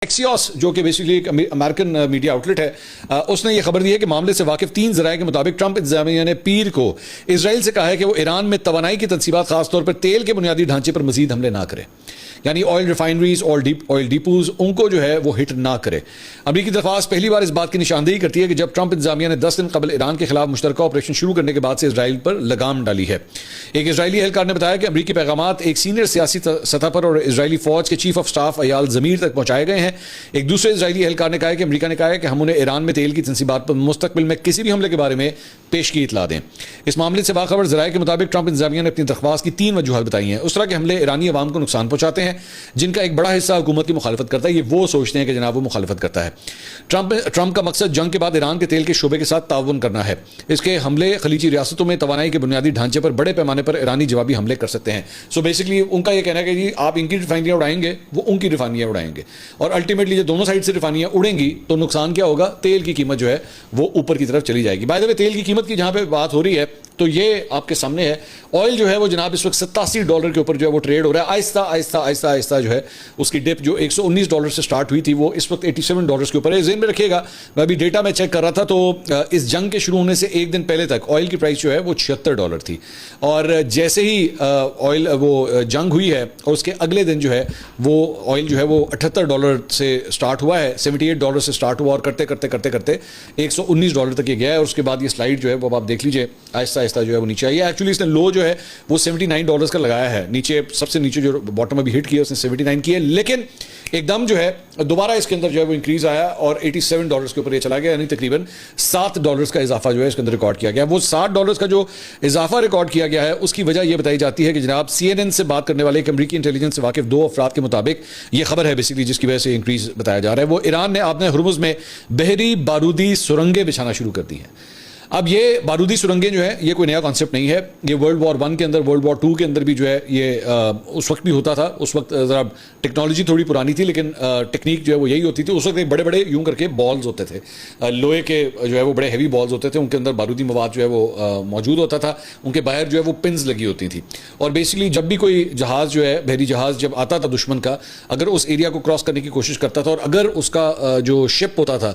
ایکسیوس جو کہ بیسیکلی ایک امریکن میڈیا آؤٹلیٹ ہے، اس نے یہ خبر دی ہے کہ معاملے سے واقف 3 ذرائع کے مطابق ٹرمپ انتظامیہ نے پیر کو اسرائیل سے کہا ہے کہ وہ ایران میں توانائی کی تنصیبات خاص طور پر تیل کے بنیادی ڈھانچے پر مزید حملے نہ کرے، یعنی آئل ریفائنریز اور آئل ڈیپوز ان کو جو ہے وہ ہٹ نہ کرے۔ امریکی درخواست پہلی بار اس بات کی نشاندہی کرتی ہے کہ جب ٹرمپ انتظامیہ نے 10 دن قبل ایران کے خلاف مشترکہ آپریشن شروع کرنے کے بعد سے اسرائیل پر لگام ڈالی ہے۔ ایک اسرائیلی اہلکار نے بتایا کہ امریکی پیغامات ایک سینئر سیاسی سطح پر اور اسرائیلی فوج کے چیف آف سٹاف ایال زمیر تک پہنچائے گئے ہیں۔ ایک دوسرے اسرائیلی اہلکار نے کہا کہ امریکہ نے کہا ہے کہ ہم انہیں ایران میں تیل کی تنصیبات پر مستقبل میں کسی بھی حملے کے بارے میں پیشگی اطلاع دیں۔ اس معاملے سے باخبر ذرائع کے مطابق ٹرمپ انتظامیہ نے اپنی درخواست کی 3 وجوہات بتائی ہیں۔ اس طرح کے حملے ایرانی عوام کو نقصان پہنچاتے ہیں جن کا ایک بڑا حصہ حکومت کی مخالفت کرتا ہے، یہ وہ سوچتے ہیں کہ جناب وہ مخالفت کرتا ہے۔ ٹرمپ کا مقصد جنگ کے بعد ایران کے تیل کے شعبے کے ساتھ تعاون کرنا ہے۔ اس کے حملے خلیجی ریاستوں میں توانائی کے بنیادی ڈھانچے پر بڑے پیمانے پر ایرانی جوابی حملے کر سکتے ہیں۔ سو بیسکلی ان کا یہ کہنا ہے کہ جی آپ ان کی ریفائنریاں اڑائیں گے، وہ ان کی ریفائنریاں اڑائیں گے، اور الٹیمیٹلی جب دونوں سائڈ سے ریفائنریاں اڑیں گی تو نقصان کیا ہوگا؟ تیل کی قیمت جو ہے وہ اوپر کی طرف چلی جائے گی۔ بائی دا وے تیل کی قیمت کی جہاں پہ بات ہو رہی ہے تو یہ آپ کے سامنے ہے، آئل جو ہے وہ جناب اس وقت $87 کے اوپر جو ہے وہ ٹریڈ ہو رہا ہے۔ آہستہ آہستہ آہستہ آہستہ جو ہے اس کی ڈپ جو $119 سے سٹارٹ ہوئی تھی وہ اس وقت $87 کے اوپر ہے۔ ذہن میں رکھیے گا، میں ابھی ڈیٹا میں چیک کر رہا تھا تو اس جنگ کے شروع ہونے سے ایک دن پہلے تک آئل کی پرائس جو ہے وہ $76 تھی، اور جیسے ہی آئل وہ جنگ ہوئی ہے اور اس کے اگلے دن جو ہے وہ آئل جو ہے وہ $78 سے سٹارٹ ہوا ہے، $78 سے سٹارٹ ہوا اور کرتے کرتے کرتے کرتے $119 تک یہ گیا ہے، اور اس کے بعد یہ سلائڈ جو ہے وہ آپ دیکھ لیجئے آہستہ آہستہ جو ہے وہ نیچے آئی ہے۔ ایکچولی اس نے لو جو ہے وہ $79 کا لگایا ہے، نیچے سب سے نیچے جو باٹم ابھی ہٹ کیا اس نے 79 کی ہے، لیکن ایک دم جو ہے دوبارہ اس کے اندر جو ہے وہ انکریز آیا اور $87 کے اوپر یہ چلا گیا، یعنی تقریباً $7 کا اضافہ جو ہے اس کے اندر ریکارڈ کیا گیا۔ وہ $7 کا جو اضافہ ریکارڈ کیا گیا ہے اس کی وجہ یہ بتائی جاتی ہے کہ جناب CNN سے بات کرنے والے ایک امریکی انٹیلیجنس سے واقف 2 افراد کے مطابق یہ خبر ہے بیسیکلی جس کی وجہ سے انکریز بتایا جا رہا ہے، وہ ایران نے آپ نے ہرمز میں بحری بارودی سرنگیں بچھانا شروع کر دی ہیں۔ اب یہ بارودی سرنگیں جو ہے یہ کوئی نیا کانسیپٹ نہیں ہے، یہ ورلڈ وار 1 کے اندر، ورلڈ وار 2 کے اندر بھی جو ہے یہ اس وقت بھی ہوتا تھا۔ اس وقت ذرا ٹیکنالوجی تھوڑی پرانی تھی لیکن ٹیکنیک جو ہے وہ یہی ہوتی تھی۔ اس وقت بڑے بڑے یوں کر کے بالز ہوتے تھے، لوہے کے جو ہے وہ بڑے ہیوی بالز ہوتے تھے، ان کے اندر بارودی مواد جو ہے وہ موجود ہوتا تھا، ان کے باہر جو ہے وہ پنز لگی ہوتی تھی، اور بیسکلی جب بھی کوئی جہاز جو ہے بحری جہاز جب آتا تھا دشمن کا، اگر اس ایریا کو کراس کرنے کی کوشش کرتا تھا اور اگر اس کا جو شپ ہوتا تھا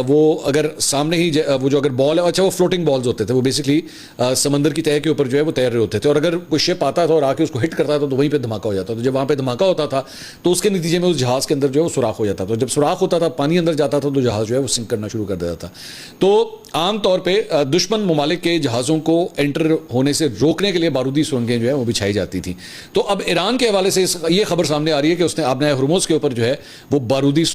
وہ اگر سامنے ہی وہ جو اگر بال ہے، اچھا وہ فلوٹنگ بالز ہوتے تھے، وہ بیسکلی سمندر کی تہہ کے اوپر جو ہے وہ تیر رہے ہوتے تھے، اور اگر کوئی شپ آتا تھا اور آ کے اس کو ہٹ کرتا تھا تو وہیں پہ دھماکہ ہو جاتا تھا۔ جب وہاں پہ دھماکہ ہوتا تھا تو اس کے نتیجے میں اس جہاز کے اندر جو ہے وہ سوراخ ہو جاتا تھا، جب سوراخ ہوتا تھا پانی اندر جاتا تھا تو جہاز جو ہے وہ سنک کرنا شروع کر دیتا تھا۔ تو عام طور پہ دشمن ممالک کے جہازوں کو انٹر ہونے سے روکنے کے لیے بارودی سرنگیں جو ہے وہ بچھائی جاتی تھیں۔ تو اب ایران کے حوالے سے یہ خبر سامنے آ رہی ہے کہ اس نے آبنائے ہرمز کے اوپر جو ہے وہ بارودی